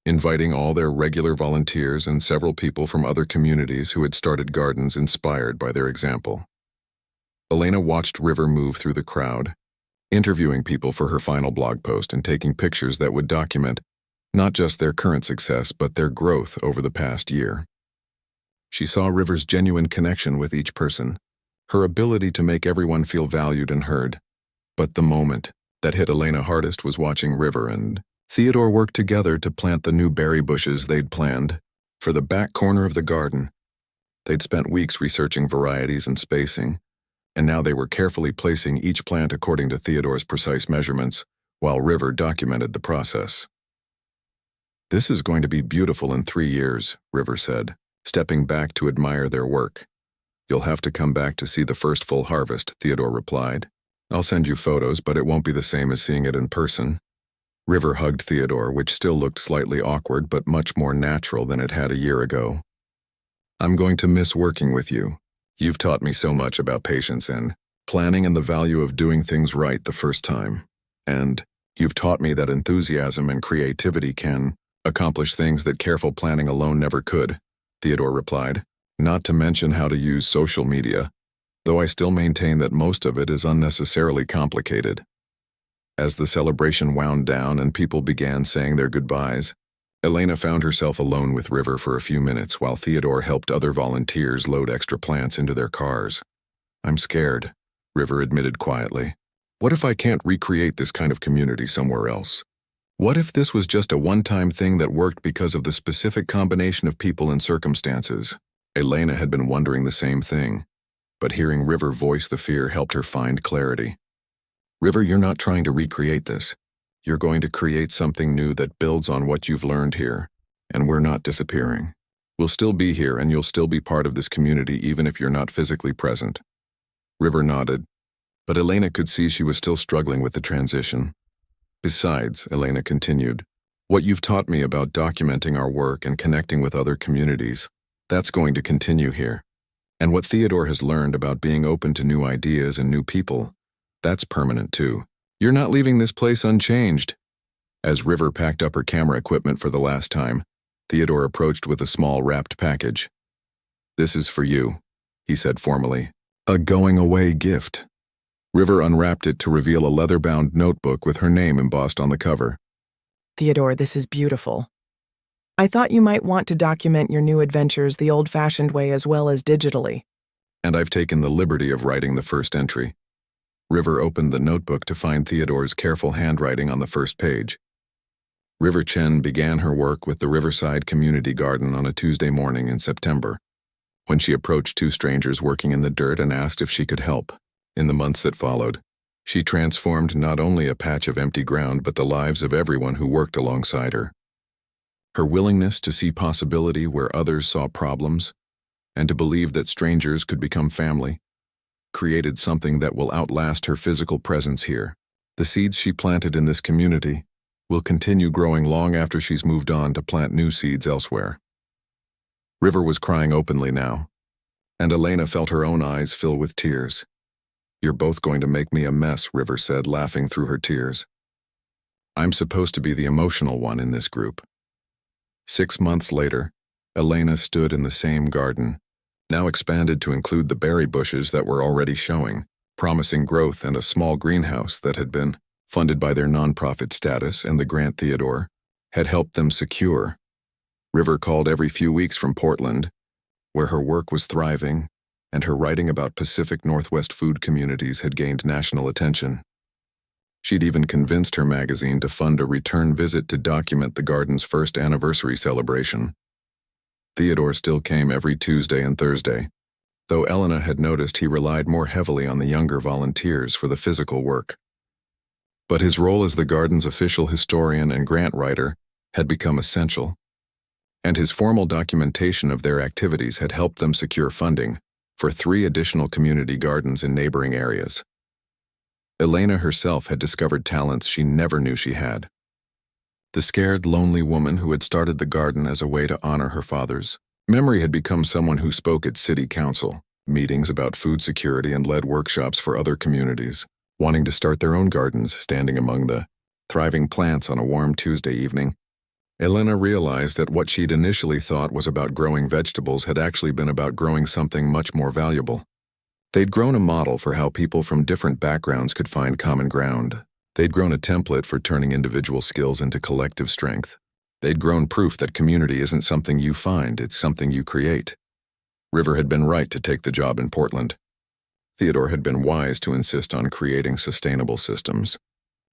inviting all their regular volunteers and several people from other communities who had started gardens inspired by their example. Elena watched River move through the crowd, interviewing people for her final blog post and taking pictures that would document not just their current success but their growth over the past year. She saw River's genuine connection with each person, her ability to make everyone feel valued and heard. But the moment that hit Elena hardest was watching River and Theodore work together to plant the new berry bushes they'd planned for the back corner of the garden. They'd spent weeks researching varieties and spacing, and now they were carefully placing each plant according to Theodore's precise measurements, while River documented the process. This is going to be beautiful in 3 years, River said, stepping back to admire their work. You'll have to come back to see the first full harvest, Theodore replied. I'll send you photos, but it won't be the same as seeing it in person. River hugged Theodore, which still looked slightly awkward but much more natural than it had a year ago. I'm going to miss working with you. You've taught me so much about patience and planning and the value of doing things right the first time. And you've taught me that enthusiasm and creativity can accomplish things that careful planning alone never could, Theodore replied. Not to mention how to use social media, though I still maintain that most of it is unnecessarily complicated. As the celebration wound down and people began saying their goodbyes, Elena found herself alone with River for a few minutes while Theodore helped other volunteers load extra plants into their cars. "I'm scared," River admitted quietly. "What if I can't recreate this kind of community somewhere else? What if this was just a one-time thing that worked because of the specific combination of people and circumstances?" Elena had been wondering the same thing, but hearing River voice the fear helped her find clarity. "River, you're not trying to recreate this. You're going to create something new that builds on what you've learned here, and we're not disappearing. We'll still be here and you'll still be part of this community even if you're not physically present." River nodded, but Elena could see she was still struggling with the transition. "Besides," Elena continued, "what you've taught me about documenting our work and connecting with other communities, that's going to continue here. And what Theodore has learned about being open to new ideas and new people, that's permanent too. You're not leaving this place unchanged." As River packed up her camera equipment for the last time, Theodore approached with a small wrapped package. "This is for you," he said formally. "A going-away gift." River unwrapped it to reveal a leather-bound notebook with her name embossed on the cover. "Theodore, this is beautiful. I thought you might want to document your new adventures the old-fashioned way as well as digitally." "And I've taken the liberty of writing the first entry." River opened the notebook to find Theodore's careful handwriting on the first page. River Chen began her work with the Riverside Community Garden on a Tuesday morning in September, when she approached two strangers working in the dirt and asked if she could help. In the months that followed, she transformed not only a patch of empty ground but the lives of everyone who worked alongside her. Her willingness to see possibility where others saw problems, and to believe that strangers could become family, created something that will outlast her physical presence here. The seeds she planted in this community will continue growing long after she's moved on to plant new seeds elsewhere. River was crying openly now, and Elena felt her own eyes fill with tears. "You're both going to make me a mess," River said, laughing through her tears. "I'm supposed to be the emotional one in this group." 6 months later, Elena stood in the same garden, now expanded to include the berry bushes that were already showing, promising growth, and a small greenhouse that had been funded by their nonprofit status and the grant Theodore had helped them secure. River called every few weeks from Portland, where her work was thriving, and her writing about Pacific Northwest food communities had gained national attention. She'd even convinced her magazine to fund a return visit to document the garden's first anniversary celebration. Theodore still came every Tuesday and Thursday, though Elena had noticed he relied more heavily on the younger volunteers for the physical work. But his role as the garden's official historian and grant writer had become essential, and his formal documentation of their activities had helped them secure funding for 3 additional community gardens in neighboring areas. Elena herself had discovered talents she never knew she had. The scared, lonely woman who had started the garden as a way to honor her father's memory had become someone who spoke at city council meetings about food security and led workshops for other communities, wanting to start their own gardens, standing among the thriving plants on a warm Tuesday evening. Elena realized that what she'd initially thought was about growing vegetables had actually been about growing something much more valuable. They'd grown a model for how people from different backgrounds could find common ground. They'd grown a template for turning individual skills into collective strength. They'd grown proof that community isn't something you find, it's something you create. River had been right to take the job in Portland. Theodore had been wise to insist on creating sustainable systems.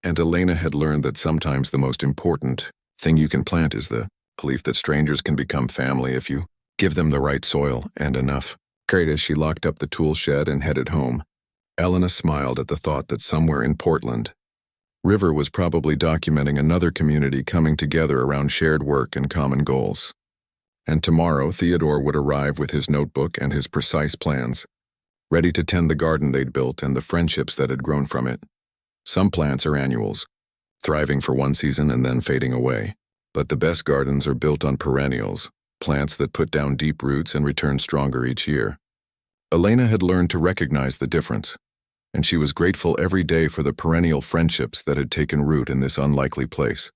And Elena had learned that sometimes the most important thing you can plant is the belief that strangers can become family if you give them the right soil and enough. Great. As she locked up the tool shed and headed home, Elena smiled at the thought that somewhere in Portland, River was probably documenting another community coming together around shared work and common goals. And tomorrow, Theodore would arrive with his notebook and his precise plans, ready to tend the garden they'd built and the friendships that had grown from it. Some plants are annuals, thriving for one season and then fading away. But the best gardens are built on perennials, plants that put down deep roots and return stronger each year. Elena had learned to recognize the difference, and she was grateful every day for the perennial friendships that had taken root in this unlikely place.